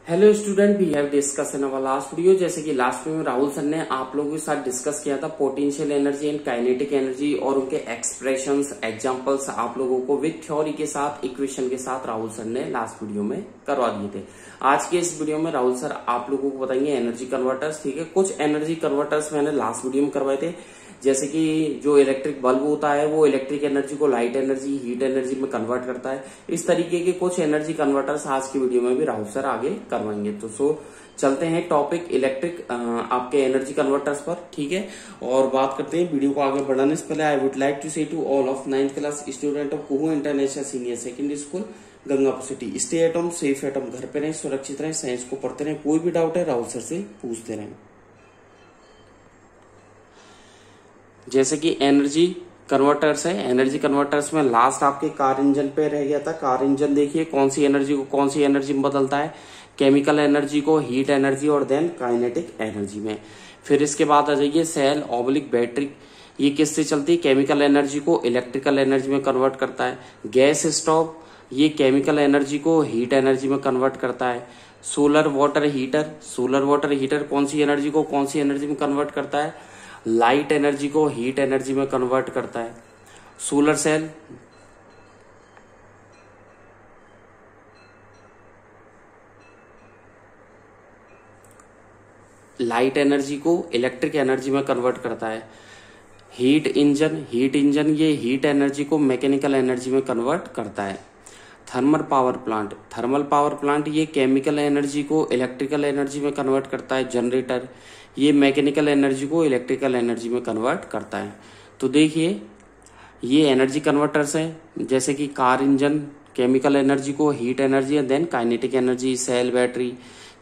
Hello student, we have discuss in our last video. जैसे कि last में Rahul sir ने आप लोगों के साथ डिस्कस किया था potential energy and kinetic energy और उनके एक्सप्रेशंस, एग्जांपल्स आप लोगों को विद थ्योरी के साथ, इक्वेशन के साथ राहुल सर ने लास्ट वीडियो में करवा दिए थे। आज के इस वीडियो में राहुल सर आप लोगों को बताएंगे एनर्जी कन्वर्टर्स। ठीक है, कुछ एनर्जी कन्वर्टर्स मैंने लास्ट वीडियो में करवाए थे, जैसे कि जो इलेक्ट्रिक बल्ब होता है वो इलेक्ट्रिक एनर्जी को लाइट एनर्जी, हीट एनर्जी में कन्वर्ट करता है। इस तरीके के कुछ एनर्जी कन्वर्टर्स आज की वीडियो में भी राहुल सर आगे करवाएंगे। तो चलते हैं टॉपिक इलेक्ट्रिक आपके एनर्जी कन्वर्टर्स पर। ठीक है, और बात करते हैं वीडियो को आगे बढ़ाने से पहले I would like to say to all of 9th class student of Kuhu international senior secondary school Gangapur city, stay at home, safe at home, घर पे रहें, सुरक्षित रहें, साइंस को पढ़ते रहें। कोई भी डाउट है राहुल सर से पूछते रहें। जैसे कि एनर्जी कन्वर्टर्स है, एनर्जी कन्वर्टर्स में लास्ट आपके कार इंजन पे रह गया था। कार इंजन देखिए कौन सी एनर्जी को कौन सी एनर्जी में बदलता है, केमिकल एनर्जी को हीट एनर्जी और देन काइनेटिक एनर्जी में। फिर इसके बाद आ जाइए सेल ऑब्लिक बैटरी, ये किससे चलती है, केमिकल एनर्जी को इलेक्ट्रिकल एनर्जी में कन्वर्ट करता है। गैस स्टोव, ये केमिकल एनर्जी को हीट एनर्जी में कन्वर्ट करता है। Solar water heater, solar water heater कौन सी एनर्जी को कौन सी एनर्जी में कन्वर्ट करता है, लाइट एनर्जी को हीट एनर्जी में कन्वर्ट करता है। सोलर सेल, लाइट एनर्जी को इलेक्ट्रिक एनर्जी में कन्वर्ट करता है। हीट इंजन, हीट इंजन ये हीट एनर्जी को मैकेनिकल एनर्जी में कन्वर्ट करता है। Thermal power plant, thermal power plant ये केमिकल एनर्जी को इलेक्ट्रिकल एनर्जी में कन्वर्ट करता है। जनरेटर, ये मैकेनिकल एनर्जी को इलेक्ट्रिकल एनर्जी में कन्वर्ट करता है। तो देखिए ये एनर्जी कन्वर्टर्स हैं, जैसे कि कार इंजन केमिकल एनर्जी को heat energy and then kinetic energy. Cell battery,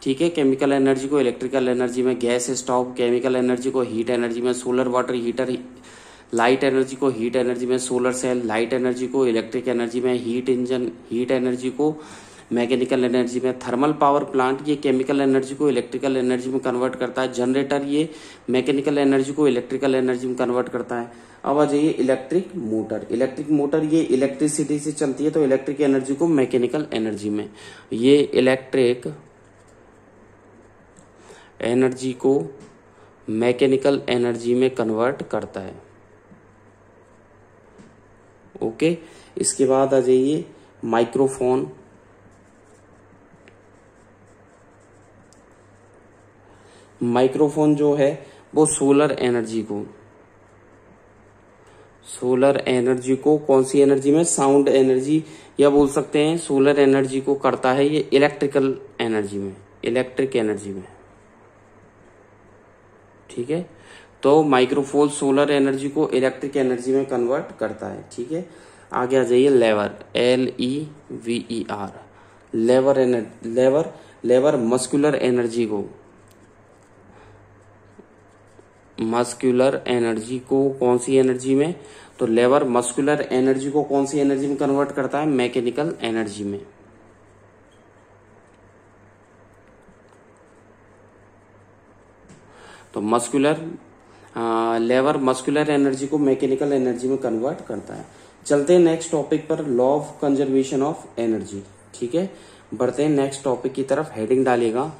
ठीक है, केमिकल एनर्जी को इलेक्ट्रिकल एनर्जी में। गैस स्टोव, केमिकल एनर्जी को हीट एनर्जी में। Solar water heater, light energy को हीट एनर्जी में। सोलर सेल, लाइट एनर्जी को इलेक्ट्रिक एनर्जी में। हीट इंजन, हीट एनर्जी को मैकेनिकल एनर्जी में। थर्मल पावर प्लांट ये केमिकल एनर्जी को इलेक्ट्रिकल एनर्जी में कन्वर्ट करता है। जनरेटर ये मैकेनिकल एनर्जी को इलेक्ट्रिकल एनर्जी में कन्वर्ट करता है। अब आ जाइए इलेक्ट्रिक मोटर, इलेक्ट्रिक मोटर ये इलेक्ट्रिसिटी से चलती है, तो इलेक्ट्रिक एनर्जी को मैकेनिकल एनर्जी में, ये इलेक्ट्रिक एनर्जी को मैकेनिकल एनर्जी में कन्वर्ट करता है। ओके, इसके बाद आ जाइए माइक्रोफोन, माइक्रोफोन जो है वो सोलर एनर्जी को कौन सी एनर्जी में, साउंड एनर्जी या बोल सकते हैं सोलर एनर्जी को करता है ये इलेक्ट्रिकल एनर्जी में, इलेक्ट्रिक एनर्जी में। ठीक है, तो माइक्रोफोन सोलर एनर्जी को इलेक्ट्रिक एनर्जी में कन्वर्ट करता है। ठीक है, आगे आ जाइए लेवर, LEVER, लेवर मस्कुलर एनर्जी को, मस्कुलर एनर्जी को कौन सी एनर्जी में, तो लेवर मस्कुलर एनर्जी को कौन सी एनर्जी में कन्वर्ट करता है, मैकेनिकल एनर्जी में। तो लेवर मस्कुलर एनर्जी को मैकेनिकल एनर्जी में कन्वर्ट करता है। चलते हैं नेक्स्ट टॉपिक पर, law of conservation of energy. ठीक है, बढ़ते हैं नेक्स्ट टॉपिक की तरफ। हेडिंग डालिएगा,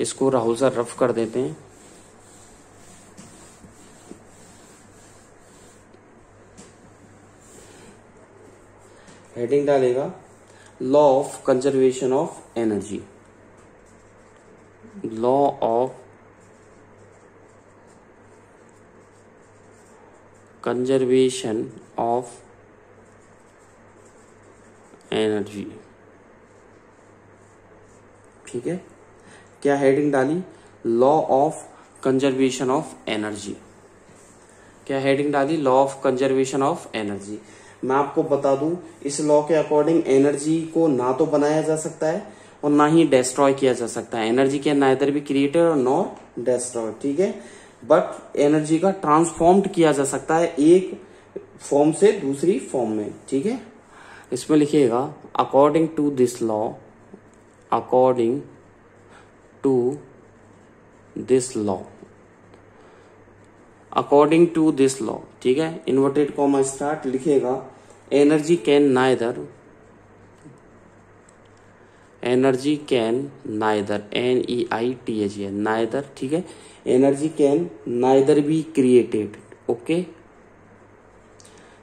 इसको राहुल सर रफ कर देते हैं। हेडिंग डालेगा law of conservation of energy, law of conservation of energy. ठीक है, क्या हेडिंग डाली, law of conservation of energy. क्या हेडिंग डाली, law of conservation of energy. मैं आपको बता दूं इस लॉ के अकॉर्डिंग एनर्जी को ना तो बनाया जा सकता है और ना ही डिस्ट्रॉय किया जा सकता है। एनर्जी के नाइदर भी क्रिएटेड और नॉट डिस्ट्रॉयड। ठीक है, बट एनर्जी का ट्रांसफॉर्म्ड किया जा सकता है एक फॉर्म से दूसरी फॉर्म में। ठीक है, इसमें लिखिएगा according to this law, according to this law, according to this law. ठीक है, इन्वर्टेड कॉमा स्टार्ट लिखिएगा, energy can neither energy can neither, NEITHER, neither, ठीक है, energy can neither be created, okay,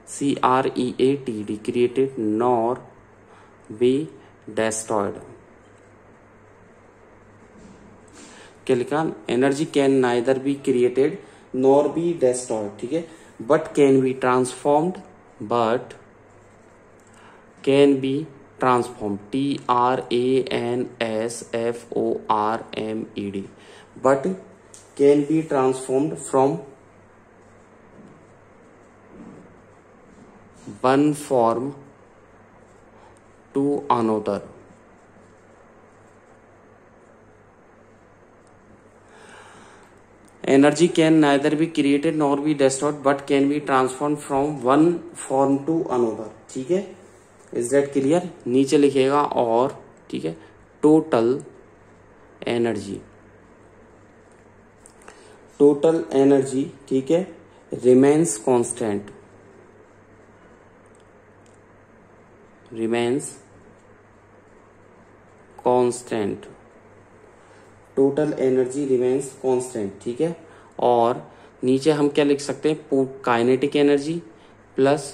CREATED, created, nor be destroyed. क्या लिखा? Energy can neither be created nor be destroyed, ठीक है, but can be transformed, but can be transformed, TRANSFORMED, but can be transformed from one form to another. Energy can neither be created nor be destroyed but can be transformed from one form to another, ठीक है, is that clear? नीचे लिखेगा और, ठीक है, total energy, total energy, ठीक है, remains constant, remains constant, total energy remains constant, ठीक है, और नीचे हम क्या लिख सकते हैं? Kinetic energy plus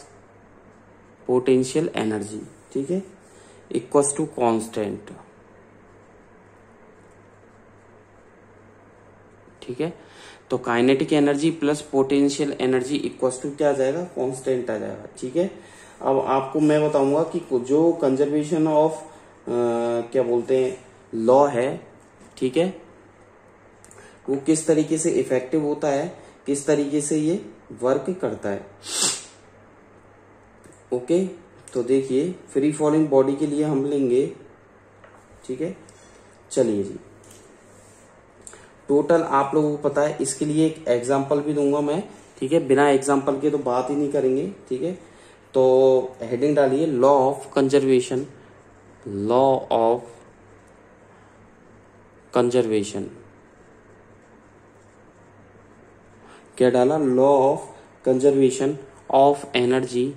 potential energy, ठीक है, इक्वल्स टू कांस्टेंट, ठीक है, तो kinetic energy plus potential energy equals to क्या आ जाएगा? कांस्टेंट आ जाएगा, ठीक है। अब आपको मैं बताऊंगा कि जो कंजर्वेशन ऑफ क्या बोलते हैं लॉ है, ठीक है, वो किस तरीके से इफेक्टिव होता है, किस तरीके से ये वर्क करता है, ओके। तो देखिए फ्री फॉलिंग बॉडी के लिए हम लेंगे, ठीक है, चलिए जी, टोटल आप लोगों को पता है, इसके लिए एक एग्जांपल भी दूंगा मैं, ठीक है, बिना एग्जांपल के तो बात ही नहीं करेंगे, ठीक है। तो हेडिंग डालिए law of conservation, law of conservation, क्या डाला? Law of conservation of energy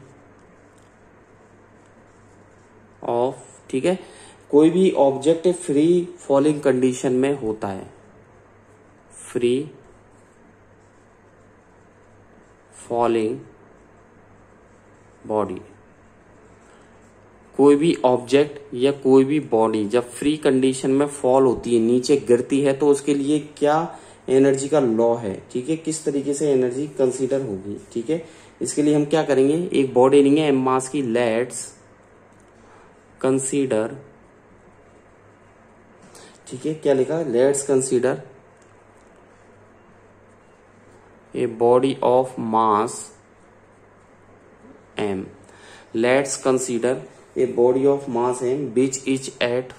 of, ठीक है, कोई भी ऑब्जेक्ट फ्री फॉलिंग कंडीशन में होता है, फ्री फॉलिंग बॉडी, कोई भी ऑब्जेक्ट या कोई भी बॉडी जब फ्री कंडीशन में फॉल होती है, नीचे गिरती है, तो उसके लिए क्या एनर्जी का लॉ है, ठीक है, किस तरीके से एनर्जी कंसीडर होगी, ठीक है। इसके लिए हम क्या करेंगे? एक बॉडी लेंगे एम मास की, लेट्स कंसीडर, ठीक है, क्या लिखा? Let's consider a body of mass m, let's consider a body of mass m which is at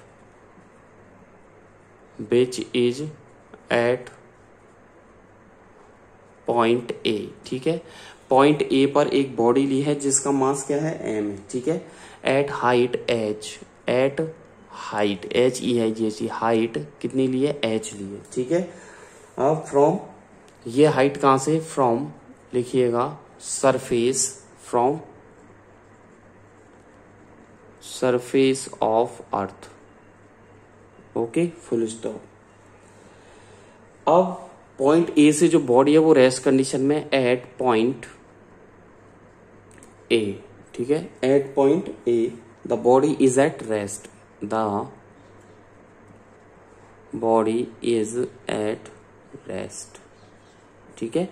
point A, ठीक है, पॉइंट A पर एक बॉडी ली है जिसका मास क्या है? m है, ठीक है, at height h, at height HEIGHT, height कितनी ली है? h ली है, ठीक है। अब फ्रॉम, ये हाइट कहां से? फ्रॉम लिखिएगा surface, from surface of earth, okay, full stop. अब पॉइंट ए से जो बॉडी है वो रेस्ट कंडीशन में एट पॉइंट ए, ठीक है, at point A the body is at rest, the body is at rest, ठीक है,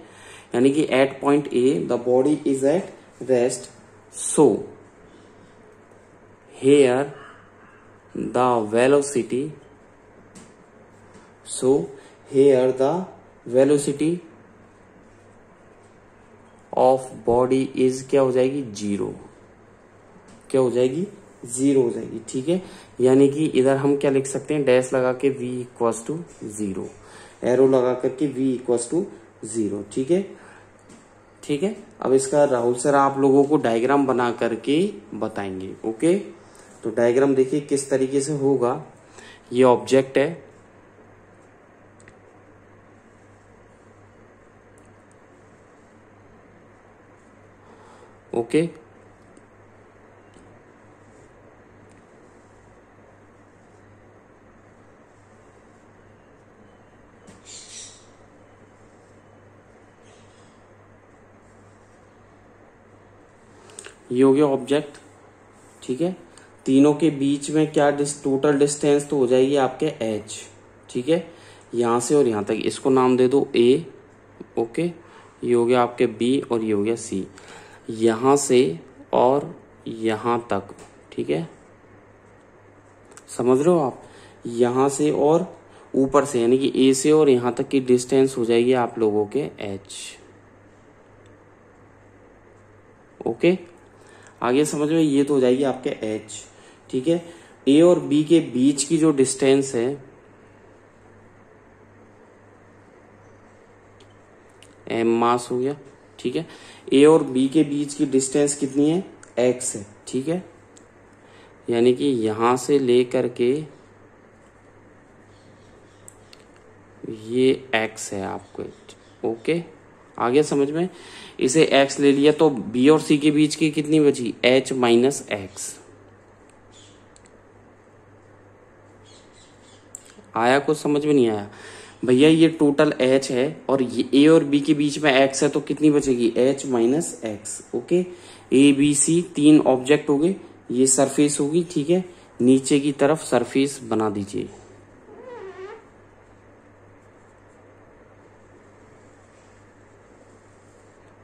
यानी कि at point A the body is at rest, so here the velocity, so here the velocity of body is क्या हो जाएगी? Zero, क्या हो जाएगी? जीरो हो जाएगी, ठीक है, यानी कि इधर हम क्या लिख सकते हैं? डैश लगा के v equals to zero, arrow लगा करके v इक्वल्स टू जीरो, ठीक है, ठीक है। अब इसका राहुल सर आप लोगों को डायग्राम बना करके बताएंगे, ओके। तो डायग्राम देखिए किस तरीके से होगा। ये ऑब्जेक्ट है, ओके, ये हो गया ऑब्जेक्ट, ठीक है। तीनों के बीच में क्या टोटल डिस्टेंस तो हो जाएगी आपके h, ठीक है। यहां से और यहां तक इसको नाम दे दो a, ओके। ये हो गया आपके b और ये हो गया c। यहां से और यहां तक, ठीक है, समझ रहे हो आप, यहां से और ऊपर से यानी कि a से और यहां तक की डिस्टेंस हो जाएगी आप लोगों के h, ओके। आगे समझ में, ये तो हो जाएगी आपके h, ठीक है। a और b के बीच की जो डिस्टेंस है m मास हो गया, ठीक है। a और b के बीच की डिस्टेंस कितनी है, x है, ठीक है। यानी कि यहां से लेकर के ये x है आपको, ओके। आगे समझ में, इसे x ले लिया तो b और c के बीच की कितनी बची, h माइनस x। आया कुछ समझ में नहीं आया भैया? ये टोटल h है और ये a और b के बीच में x है तो कितनी बचेगी, h minus x, okay. a b c तीन ऑब्जेक्ट हो गए, ये सरफेस होगी, ठीक है। नीचे की तरफ सरफेस बना दीजिए,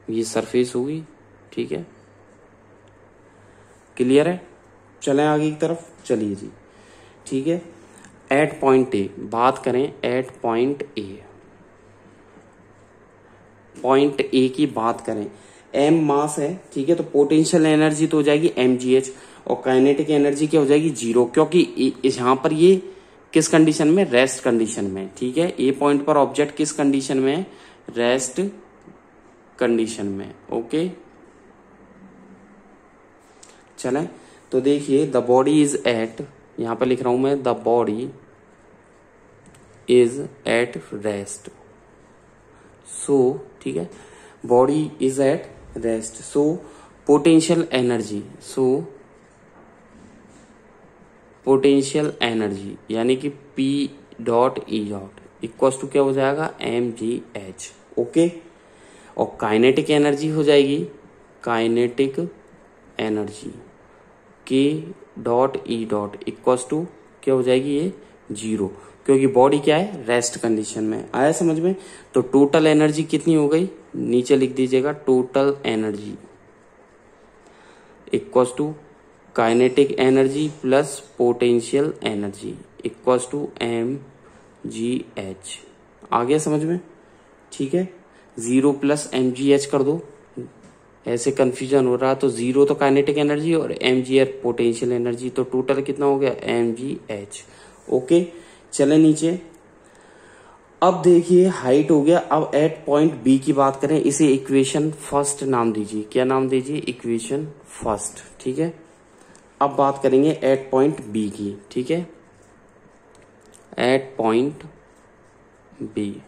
ये सरफेस होगी, ठीक है। क्लियर है? चलें आगे की तरफ, चलिए जी, ठीक है। एट पॉइंट ए बात करें, at point A, point A की बात करें, m मास है, ठीक है। तो पोटेंशियल एनर्जी तो हो जाएगी mgh और काइनेटिक एनर्जी क्या हो जाएगी, 0, क्योंकि यहां पर ये किस कंडीशन में, रेस्ट कंडीशन में, ठीक है। ए पॉइंट पर ऑब्जेक्ट किस कंडीशन में है, रेस्ट कंडीशन में, ओके। चलें तो देखिए, द बॉडी इज एट, यहां पर लिख रहा हूं मैं, the body is at rest, so, ठीक है, body is at rest, so potential energy, so potential energy यानी कि P dot E dot equals to क्या हो जाएगा, mgh, ओके। और काइनेटिक एनर्जी हो जाएगी, kinetic energy K dot E dot equals to क्या हो जाएगी, ये 0, क्योंकि बॉडी क्या है, रेस्ट कंडीशन में। आया समझ में? तो टोटल एनर्जी कितनी हो गई, नीचे लिख दीजिएगा, total energy equals to kinetic energy plus potential energy equals to mgh। आ गया समझ में? ठीक है, 0 प्लस mgh कर दो, ऐसे कंफ्यूजन हो रहा तो 0 तो काइनेटिक एनर्जी और mgh पोटेंशियल एनर्जी, तो टोटल कितना हो गया, mgh, ओके। चले नीचे, अब देखिए हाइट हो गया। अब एट पॉइंट बी की बात करें, इसे इक्वेशन फर्स्ट नाम दीजिए, क्या नाम दीजिए, इक्वेशन फर्स्ट, ठीक है। अब बात करेंगे एट पॉइंट बी की, ठीक है। एट पॉइंट बी,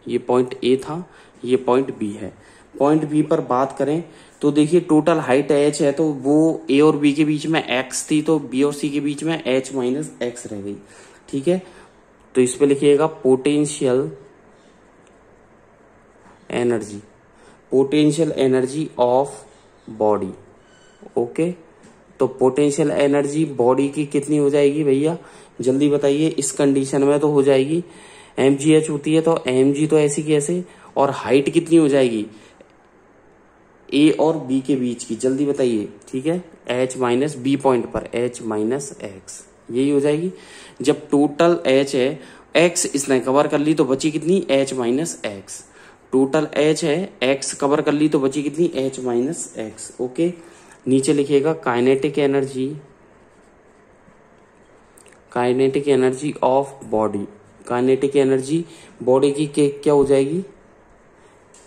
ये पॉइंट ए था, ये पॉइंट बी है। पॉइंट बी पर बात करें तो देखिए टोटल हाइट h है, तो वो ए और बी के बीच में x थी, तो बी और सी के बीच में h माइनस एक्स रह गई, ठीक है। तो इस पे लिखिएगा potential energy, potential energy of body, okay. तो पोटेंशियल एनर्जी बॉडी की कितनी हो जाएगी भैया, जल्दी बताइए। इस कंडीशन में तो हो जाएगी, mgh होती है तो mg तो ऐसी की ऐसे, और हाइट कितनी हो जाएगी ए और बी के बीच की, जल्दी बताइए, ठीक है। h माइनस बी पॉइंट पर h माइनस एक्स, यही हो जाएगी। जब टोटल h है, x इसने कवर कर ली तो बची कितनी, h minus x. Total h है, x कवर कर ली तो बची कितनी, h माइनस एक्स, ओके। नीचे लिखिएगा kinetic energy, kinetic energy of body, kinetic energy body की क्या हो जाएगी,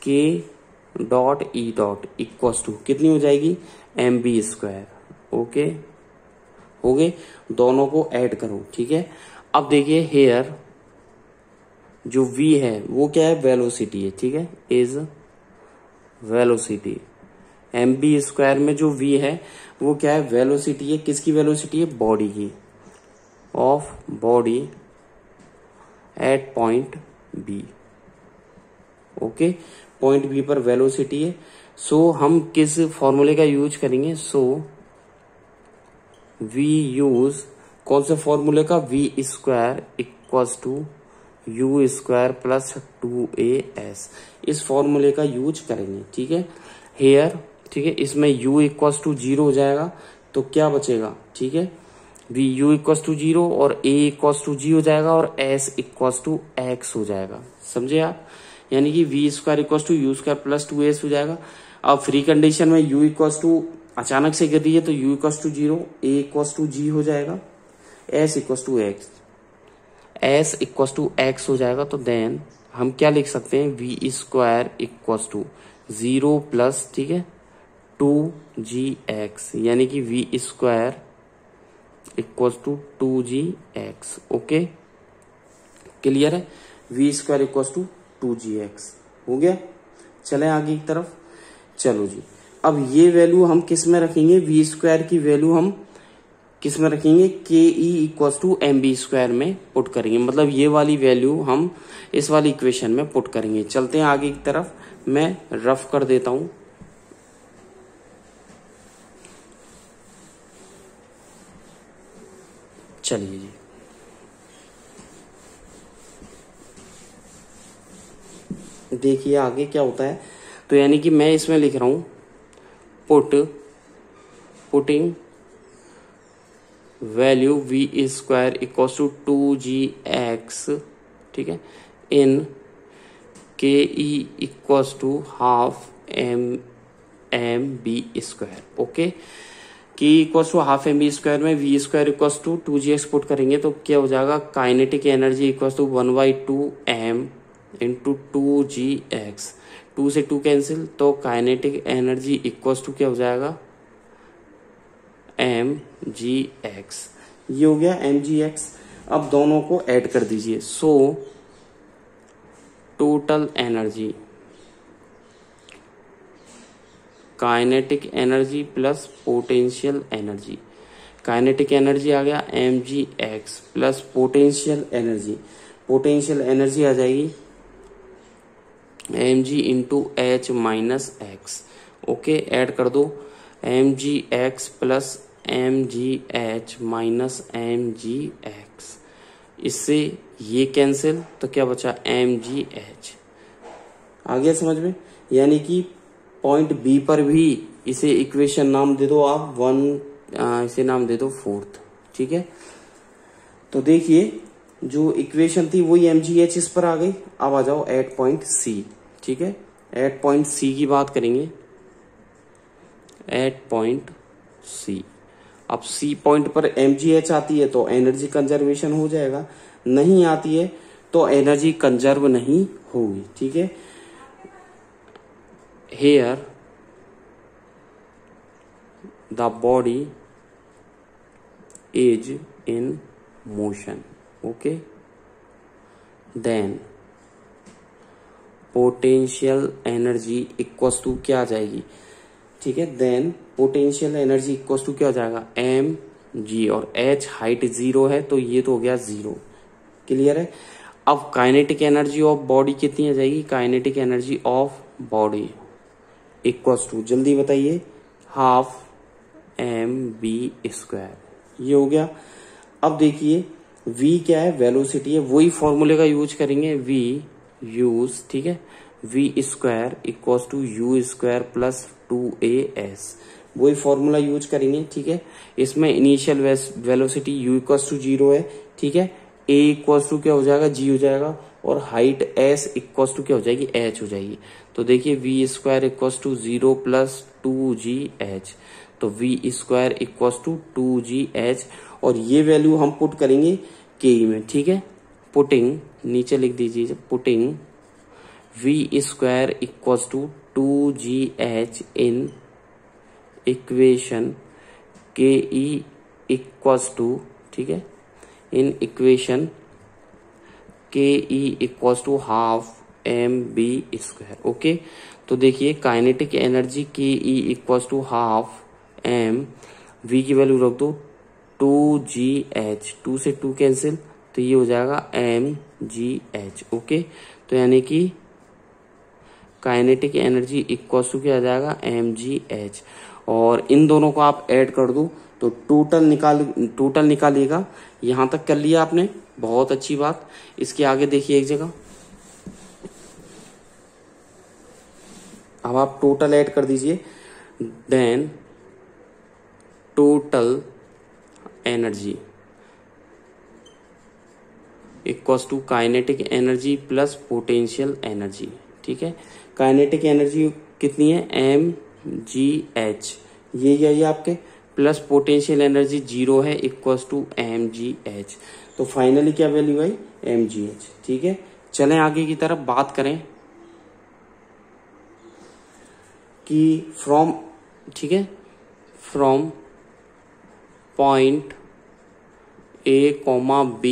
k dot e dot equals to कितनी हो जाएगी, mb स्क्वायर, ओके। हो गए, दोनों को ऐड करो, ठीक है। अब देखिए हेयर जो v है वो क्या है, वेलोसिटी है, ठीक है, इज वेलोसिटी। mb स्क्वायर में जो v है वो क्या है, वेलोसिटी है, किसकी वेलोसिटी है, बॉडी की, of body at point B, okay. Point B पर वेलोसिटी है, सो हम किस फॉर्मूले का यूज करेंगे? सो वी यूज कौन से फॉर्मूले का? V square equals to u square plus 2as, इस फॉर्मूले का यूज करेंगे। ठीक है, हेयर, ठीक है, इसमें u इक्वल्स टू 0 हो जाएगा, तो क्या बचेगा? ठीक है, v u इक्वल्स टू 0 और a इक्वल्स टू g हो जाएगा और s इक्वल्स टू x हो जाएगा। समझे आप? यानी कि we square equals to u square plus 2s हो जाएगा। अब फ्री कंडीशन में u इक्वल्स टू अचानक से गिर रही है तो u equals to 0, a equals to g हो जाएगा, s equals to x, s equals to x हो जाएगा। तो देन हम क्या लिख सकते हैं? V square equals to 0 plus, ठीक है, 2gx, यानी कि we square equals to 2gx। Okay, clear है? V square equals to 2gx हो गया। चले आगे की तरफ। चलो जी, अब ये वैल्यू हम किस में रखेंगे? वी स्क्वायर की वैल्यू हम किस में रखेंगे? K E equals to m B square में पुट करेंगे, मतलब ये वाली वैल्यू हम इस वाली इक्वेशन में पुट करेंगे। चलते हैं आगे की तरफ, मैं रफ कर देता हूं। चलिए जी, देखिए आगे क्या होता है। तो यानी कि मैं इसमें लिख रहा हूं putting value V square equals to 2gx, ठीक है, in K E equals to half M B square. Okay, K equals to half M B square में V square equals to 2gx put करेंगे तो क्या हो जाएगा? Kinetic energy equals to 1/2m into 2gx, 2 से 2 cancel, तो kinetic energy equals to क्या हो जाएगा? mgx। ये हो गया mgx। अब दोनों को ऐड कर दीजिए। So total energy, kinetic energy plus potential energy, kinetic energy आ गया mgx प्लस पोटेंशियल एनर्जी आ जाएगी mg into H minus X. Okay, add कर दो mgx plus mgh minus mgx, इससे ये कैंसिल, तो क्या बचा? mgh। आ गया समझ में? यानी कि पॉइंट बी पर भी इसे इक्वेशन नाम दे दो आप 1, इसे नाम दे दो 4th। ठीक है, तो देखिए जो इक्वेशन थी वही mgh इस पर आ गई। अब आ जाओ एट पॉइंट सी। ठीक है, एट पॉइंट सी की बात करेंगे। एट पॉइंट सी, अब सी पॉइंट पर mgh आती है तो एनर्जी कंजर्वेशन हो जाएगा, नहीं आती है तो एनर्जी कंजर्व नहीं होगी। ठीक है, here the body is in motion. Okay, then potential energy equals to क्या आ जाएगी? ठीक है, then potential energy equals to क्या हो जाएगा? एम जी, और एच हाइट 0 है तो ये तो हो गया 0। क्लियर है? अब काइनेटिक एनर्जी ऑफ बॉडी कितनी आ जाएगी? Kinetic energy of body equals to, जल्दी बताइए, हाफ एम बी स्क्वायर। ये हो गया। अब देखिए v क्या है? वेलोसिटी है, वही फॉर्मूले का यूज करेंगे। v यूज, ठीक है, v square equals to u square plus 2as, वही फॉर्मूला यूज करेंगे। ठीक है, इसमें initial velocity u equals to 0 है। ठीक है, a इक्वल्स टू क्या हो जाएगा? g हो जाएगा, और हाइट s इक्वल्स टू क्या हो जाएगी? h हो जाएगी। तो देखिए v square equals to 0 plus 2gh, तो v square equals to 2gh, और ये वैल्यू हम पुट करेंगे के में। ठीक है, पुटिंग, नीचे लिख दीजिए, putting v square equals to 2gh in equation k E equals to, ठीक है, in equation k E equals to half M B square. Okay, तो देखिए kinetic energy k E equals to half m, v की value रख दो 2gh, 2 से 2 cancel, तो ये हो जाएगा mgh। ओके, तो यानी कि काइनेटिक एनर्जी इक्वल टू क्या आ जाएगा, mgh। और इन दोनों को आप ऐड कर दो तो टोटल निकालिएगा। यहां तक कर लिया आपने, बहुत अच्छी बात। इसके आगे देखिए एक जगह, अब आप टोटल ऐड कर दीजिए। Then total energy equals to kinetic energy plus potential energy. ठीक है, काइनेटिक एनर्जी कितनी है, mgh, ये आपके, प्लस पोटेंशियल एनर्जी 0 है, इक्वल्स टू mgh। तो फाइनली क्या वैल्यू आई, mgh। ठीक है, चलें आगे की तरफ बात करें कि फ्रॉम, ठीक है, from point A, B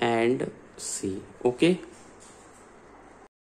and C। Okay.